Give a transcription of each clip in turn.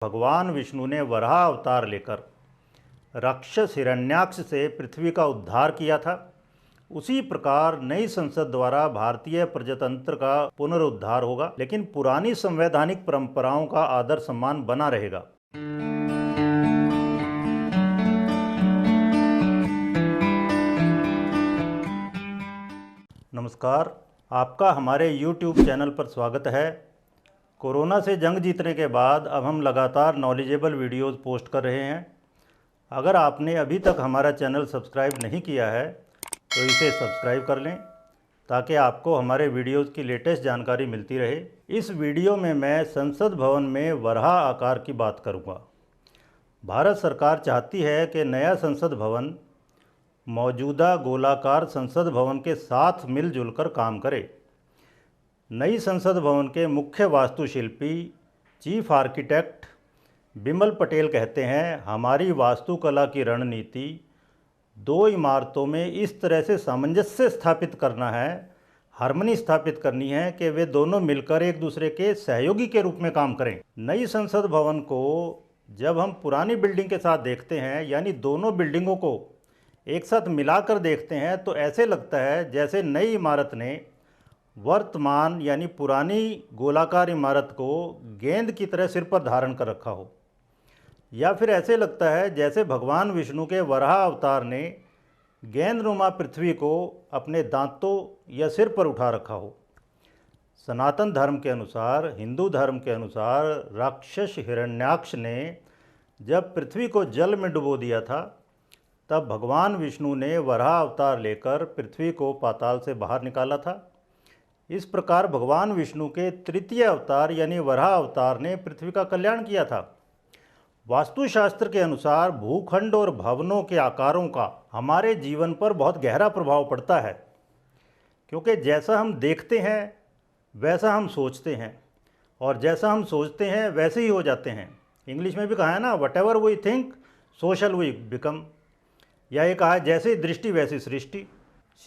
भगवान विष्णु ने वराह अवतार लेकर राक्षस हिरण्याक्ष से पृथ्वी का उद्धार किया था, उसी प्रकार नई संसद द्वारा भारतीय प्रजातंत्र का पुनरुद्धार होगा, लेकिन पुरानी संवैधानिक परंपराओं का आदर सम्मान बना रहेगा। नमस्कार, आपका हमारे YouTube चैनल पर स्वागत है। कोरोना से जंग जीतने के बाद अब हम लगातार नॉलेजेबल वीडियोस पोस्ट कर रहे हैं। अगर आपने अभी तक हमारा चैनल सब्सक्राइब नहीं किया है तो इसे सब्सक्राइब कर लें ताकि आपको हमारे वीडियोस की लेटेस्ट जानकारी मिलती रहे। इस वीडियो में मैं संसद भवन में वराह आकार की बात करूंगा। भारत सरकार चाहती है कि नया संसद भवन मौजूदा गोलाकार संसद भवन के साथ मिलजुल कर काम करे। नई संसद भवन के मुख्य वास्तुशिल्पी चीफ आर्किटेक्ट बिमल पटेल कहते हैं, हमारी वास्तुकला की रणनीति दो इमारतों में इस तरह से सामंजस्य स्थापित करना है, हार्मनी स्थापित करनी है कि वे दोनों मिलकर एक दूसरे के सहयोगी के रूप में काम करें। नई संसद भवन को जब हम पुरानी बिल्डिंग के साथ देखते हैं, यानी दोनों बिल्डिंगों को एक साथ मिलाकर देखते हैं, तो ऐसे लगता है जैसे नई इमारत ने वर्तमान यानी पुरानी गोलाकार इमारत को गेंद की तरह सिर पर धारण कर रखा हो, या फिर ऐसे लगता है जैसे भगवान विष्णु के वराह अवतार ने गेंदनुमा पृथ्वी को अपने दांतों या सिर पर उठा रखा हो। सनातन धर्म के अनुसार, हिंदू धर्म के अनुसार, राक्षस हिरण्याक्ष ने जब पृथ्वी को जल में डुबो दिया था, तब भगवान विष्णु ने वराह अवतार लेकर पृथ्वी को पाताल से बाहर निकाला था। इस प्रकार भगवान विष्णु के तृतीय अवतार यानी वराह अवतार ने पृथ्वी का कल्याण किया था। वास्तुशास्त्र के अनुसार भूखंड और भवनों के आकारों का हमारे जीवन पर बहुत गहरा प्रभाव पड़ता है, क्योंकि जैसा हम देखते हैं वैसा हम सोचते हैं, और जैसा हम सोचते हैं वैसे ही हो जाते हैं। इंग्लिश में भी कहा है ना, whatever we think so shall we become, या ये कहा है जैसी दृष्टि वैसी सृष्टि।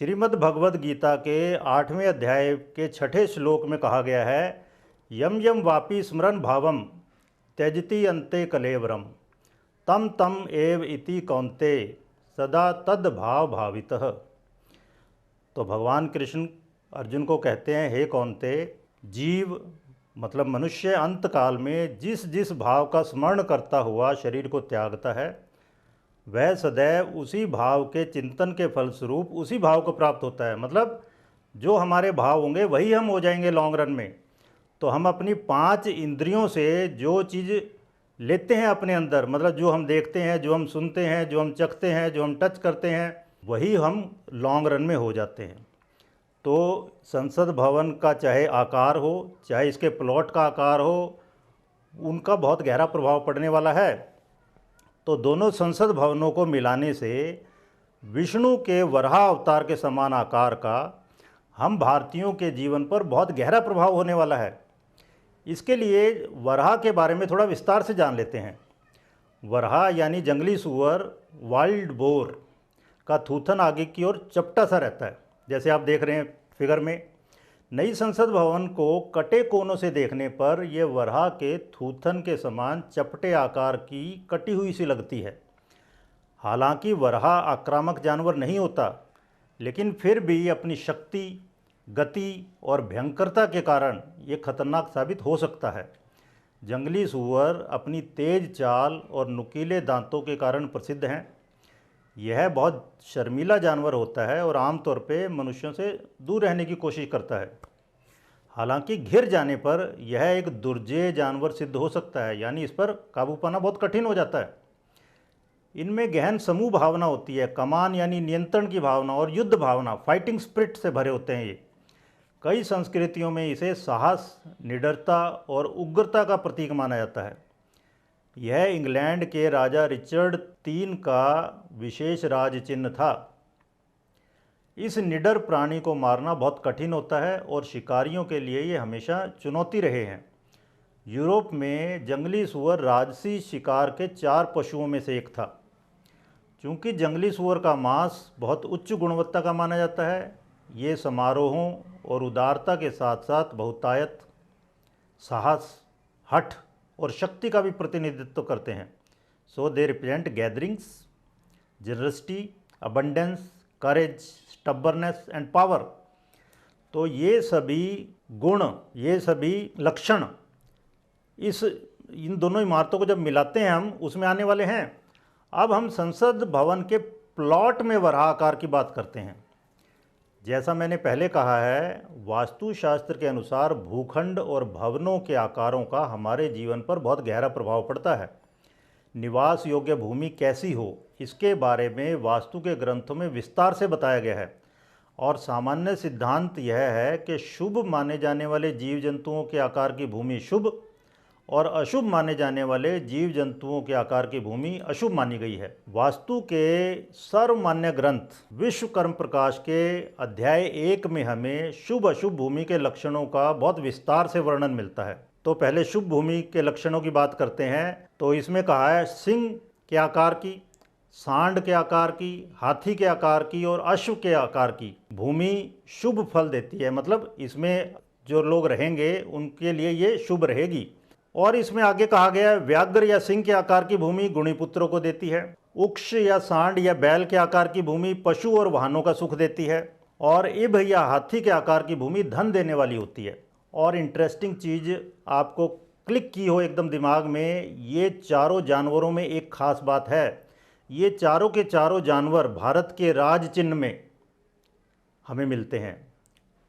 श्रीमद् भगवद गीता के 8वें अध्याय के 6ठे श्लोक में कहा गया है, यम यम वापि स्मरन भावम त्यजति अन्ते कलेवरम तम तम एव इति कौन्ते सदा तद भाव भावितः। तो भगवान कृष्ण अर्जुन को कहते हैं, हे कौन्ते, जीव मतलब मनुष्य अंतकाल में जिस जिस भाव का स्मरण करता हुआ शरीर को त्यागता है, वह सदैव उसी भाव के चिंतन के फलस्वरूप उसी भाव को प्राप्त होता है। मतलब जो हमारे भाव होंगे वही हम हो जाएंगे लॉन्ग रन में। तो हम अपनी 5 इंद्रियों से जो चीज़ लेते हैं अपने अंदर, मतलब जो हम देखते हैं, जो हम सुनते हैं, जो हम चखते हैं, जो हम टच करते हैं, वही हम लॉन्ग रन में हो जाते हैं। तो संसद भवन का चाहे आकार हो, चाहे इसके प्लॉट का आकार हो, उनका बहुत गहरा प्रभाव पड़ने वाला है। तो दोनों संसद भवनों को मिलाने से विष्णु के वराह अवतार के समान आकार का हम भारतीयों के जीवन पर बहुत गहरा प्रभाव होने वाला है। इसके लिए वराह के बारे में थोड़ा विस्तार से जान लेते हैं। वराह यानी जंगली सूअर, वाइल्ड बोर का थूथन आगे की ओर चपटा सा रहता है, जैसे आप देख रहे हैं फिगर में। नई संसद भवन को कटे कोनों से देखने पर यह वराह के थूथन के समान चपटे आकार की कटी हुई सी लगती है। हालांकि वराह आक्रामक जानवर नहीं होता, लेकिन फिर भी अपनी शक्ति, गति और भयंकरता के कारण ये खतरनाक साबित हो सकता है। जंगली सूअर अपनी तेज चाल और नुकीले दांतों के कारण प्रसिद्ध हैं। यह बहुत शर्मीला जानवर होता है और आमतौर पे मनुष्यों से दूर रहने की कोशिश करता है। हालांकि घिर जाने पर यह एक दुर्जेय जानवर सिद्ध हो सकता है, यानी इस पर काबू पाना बहुत कठिन हो जाता है। इनमें गहन समूह भावना होती है, कमान यानी नियंत्रण की भावना और युद्ध भावना, फाइटिंग स्पिरिट से भरे होते हैं ये। कई संस्कृतियों में इसे साहस, निडरता और उग्रता का प्रतीक माना जाता है। यह इंग्लैंड के राजा रिचर्ड III का विशेष राज चिन्ह था। इस निडर प्राणी को मारना बहुत कठिन होता है और शिकारियों के लिए ये हमेशा चुनौती रहे हैं। यूरोप में जंगली सूअर राजसी शिकार के 4 पशुओं में से एक था। चूँकि जंगली सूअर का मांस बहुत उच्च गुणवत्ता का माना जाता है, ये समारोहों और उदारता के साथ साथ बहुतायत, साहस, हठ और शक्ति का भी प्रतिनिधित्व करते हैं। So they represent gatherings, generosity, abundance, courage, stubbornness and power. तो ये सभी गुण, ये सभी लक्षण इन दोनों इमारतों को जब मिलाते हैं हम, उसमें आने वाले हैं। अब हम संसद भवन के प्लॉट में वराह आकार की बात करते हैं। जैसा मैंने पहले कहा है, वास्तुशास्त्र के अनुसार भूखंड और भवनों के आकारों का हमारे जीवन पर बहुत गहरा प्रभाव पड़ता है। निवास योग्य भूमि कैसी हो, इसके बारे में वास्तु के ग्रंथों में विस्तार से बताया गया है और सामान्य सिद्धांत यह है कि शुभ माने जाने वाले जीव जंतुओं के आकार की भूमि शुभ और अशुभ माने जाने वाले जीव जंतुओं के आकार की भूमि अशुभ मानी गई है। वास्तु के सर्वमान्य ग्रंथ विश्वकर्म प्रकाश के अध्याय 1 में हमें शुभ अशुभ भूमि के लक्षणों का बहुत विस्तार से वर्णन मिलता है। तो पहले शुभ भूमि के लक्षणों की बात करते हैं। तो इसमें कहा है सिंह के आकार की, सांड के आकार की, हाथी के आकार की और अश्व के आकार की भूमि शुभ फल देती है। मतलब इसमें जो लोग रहेंगे उनके लिए ये शुभ रहेगी। और इसमें आगे कहा गया है व्याघ्र या सिंह के आकार की भूमि गुणी पुत्रों को देती है। उक्ष या सांड या बैल के आकार की भूमि पशु और वाहनों का सुख देती है। और इब या हाथी के आकार की भूमि धन देने वाली होती है। और इंटरेस्टिंग चीज़ आपको क्लिक की हो एकदम दिमाग में, ये चारों जानवरों में एक खास बात है, ये चारों के चारों जानवर भारत के राज चिन्ह में हमें मिलते हैं।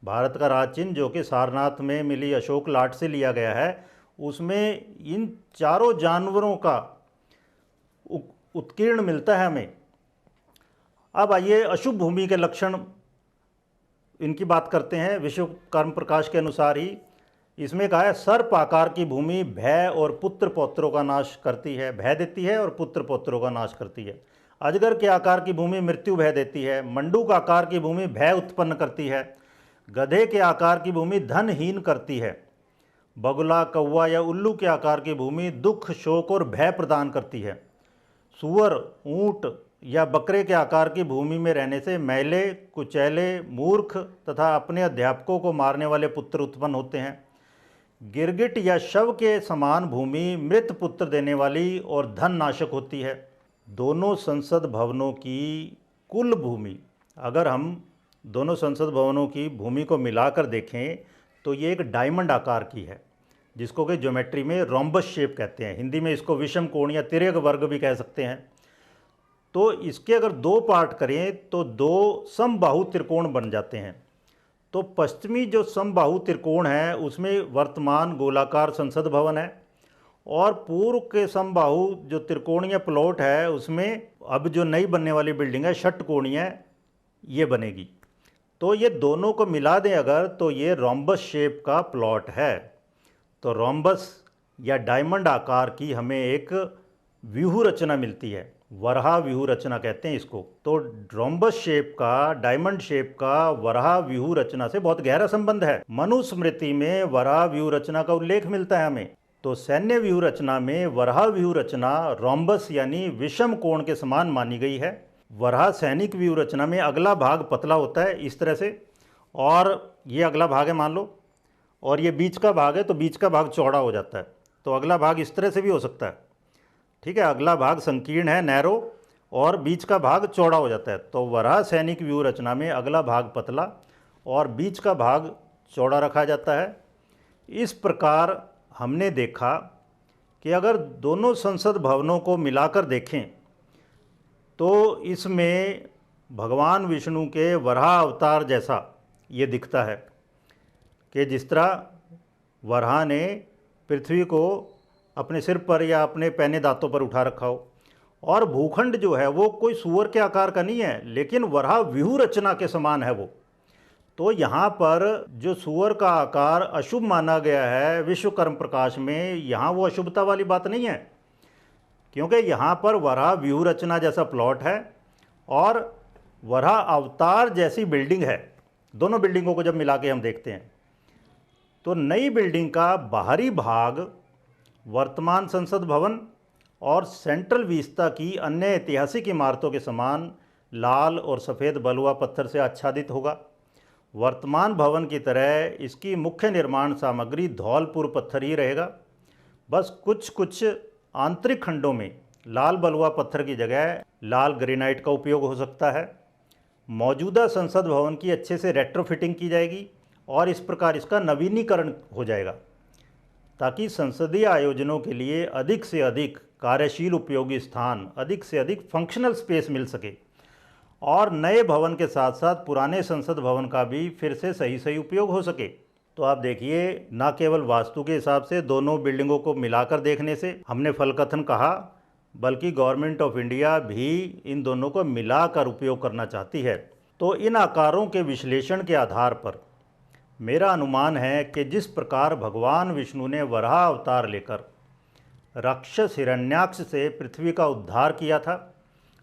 भारत का राज चिन्ह जो कि सारनाथ में मिली अशोक लाट से लिया गया है, उसमें इन चारों जानवरों का उत्कीर्ण मिलता है हमें। अब आइए अशुभ भूमि के लक्षण इनकी बात करते हैं। विश्वकर्म प्रकाश के अनुसार ही इसमें कहा है सर्प आकार की भूमि भय और पुत्र पौत्रों का नाश करती है, भय देती है और पुत्र पौत्रों का नाश करती है। अजगर के आकार की भूमि मृत्यु भय देती है। मंडूक आकार की भूमि भय उत्पन्न करती है। गधे के आकार की भूमि धनहीन करती है। बगुला, कौवा या उल्लू के आकार की भूमि दुख, शोक और भय प्रदान करती है। सूअर, ऊंट या बकरे के आकार की भूमि में रहने से मैले, कुचैले, मूर्ख तथा अपने अध्यापकों को मारने वाले पुत्र उत्पन्न होते हैं। गिरगिट या शव के समान भूमि मृत पुत्र देने वाली और धन नाशक होती है। दोनों संसद भवनों की कुल भूमि, अगर हम दोनों संसद भवनों की भूमि को मिलाकर देखें तो ये एक डायमंड आकार की है, जिसको कि ज्योमेट्री में रोम्बस शेप कहते हैं। हिंदी में इसको विषम कोण या तिर्यक वर्ग भी कह सकते हैं। तो इसके अगर दो पार्ट करें तो दो समबाहु त्रिकोण बन जाते हैं। तो पश्चिमी जो समबाहु त्रिकोण है उसमें वर्तमान गोलाकार संसद भवन है और पूर्व के समबाहु जो त्रिकोणीय प्लॉट है उसमें अब जो नई बनने वाली बिल्डिंग है षटकोणीय ये बनेगी। तो ये दोनों को मिला दें अगर तो ये रोम्बस शेप का प्लॉट है। तो रोम्बस या डायमंड आकार की हमें एक व्यूह रचना मिलती है, वराह व्यूह रचना कहते हैं इसको। तो रोम्बस शेप का, डायमंड शेप का वराह व्यूह रचना से बहुत गहरा संबंध है। मनुस्मृति में वराह व्यूह रचना का उल्लेख मिलता है हमें। तो सैन्य व्यूह रचना में वराह व्यूह रचना रोम्बस यानी विषम कोण के समान मानी गई है। वराह सैनिक व्यूह रचना में अगला भाग पतला होता है इस तरह से, और ये अगला भाग है मान लो, और ये बीच का भाग है तो बीच का भाग चौड़ा हो जाता है। तो अगला भाग इस तरह से भी हो सकता है, ठीक है। अगला भाग संकीर्ण है, नैरो, और बीच का भाग चौड़ा हो जाता है। तो वराह सैनिक व्यूह रचना में अगला भाग पतला और बीच का भाग चौड़ा रखा जाता है। इस प्रकार हमने देखा कि अगर दोनों संसद भवनों को मिलाकर देखें तो इसमें भगवान विष्णु के वराह अवतार जैसा ये दिखता है कि जिस तरह वराह ने पृथ्वी को अपने सिर पर या अपने पैने दांतों पर उठा रखा हो। और भूखंड जो है वो कोई सूअर के आकार का नहीं है, लेकिन वराह व्यूह रचना के समान है वो। तो यहाँ पर जो सूअर का आकार अशुभ माना गया है विश्वकर्म प्रकाश में, यहाँ वो अशुभता वाली बात नहीं है, क्योंकि यहाँ पर वराह व्यूह रचना जैसा प्लॉट है और वराह अवतार जैसी बिल्डिंग है। दोनों बिल्डिंगों को जब मिला के हम देखते हैं तो नई बिल्डिंग का बाहरी भाग वर्तमान संसद भवन और सेंट्रल विस्ता की अन्य ऐतिहासिक इमारतों के समान लाल और सफ़ेद बलुआ पत्थर से आच्छादित होगा। वर्तमान भवन की तरह इसकी मुख्य निर्माण सामग्री धौलपुर पत्थर ही रहेगा। बस कुछ कुछ आंतरिक खंडों में लाल बलुआ पत्थर की जगह लाल ग्रेनाइट का उपयोग हो सकता है। मौजूदा संसद भवन की अच्छे से रेट्रोफिटिंग की जाएगी और इस प्रकार इसका नवीनीकरण हो जाएगा ताकि संसदीय आयोजनों के लिए अधिक से अधिक कार्यशील उपयोगी स्थान, अधिक से अधिक फंक्शनल स्पेस मिल सके और नए भवन के साथ साथ पुराने संसद भवन का भी फिर से सही उपयोग हो सके। तो आप देखिए, न केवल वास्तु के हिसाब से दोनों बिल्डिंगों को मिलाकर देखने से हमने फलकथन कहा, बल्कि गवर्नमेंट ऑफ इंडिया भी इन दोनों को मिलाकर उपयोग करना चाहती है। तो इन आकारों के विश्लेषण के आधार पर मेरा अनुमान है कि जिस प्रकार भगवान विष्णु ने वराह अवतार लेकर राक्षस हिरण्याक्ष से पृथ्वी का उद्धार किया था,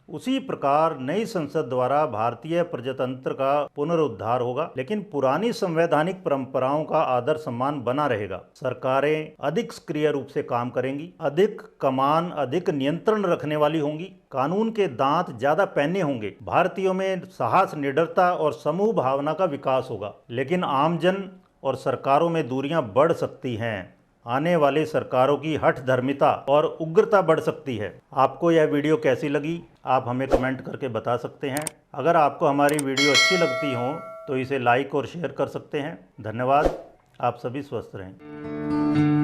उसी प्रकार नई संसद द्वारा भारतीय प्रजातंत्र का पुनरुद्धार होगा, लेकिन पुरानी संवैधानिक परंपराओं का आदर सम्मान बना रहेगा। सरकारें अधिक सक्रिय रूप से काम करेंगी, अधिक कमान, अधिक नियंत्रण रखने वाली होंगी, कानून के दांत ज्यादा पैने होंगे, भारतीयों में साहस, निडरता और समूह भावना का विकास होगा। लेकिन आमजन और सरकारों में दूरियां बढ़ सकती हैं। आने वाली सरकारों की हठ धर्मिता और उग्रता बढ़ सकती है। आपको यह वीडियो कैसी लगी, आप हमें कमेंट करके बता सकते हैं। अगर आपको हमारी वीडियो अच्छी लगती हो तो इसे लाइक और शेयर कर सकते हैं। धन्यवाद। आप सभी स्वस्थ रहें।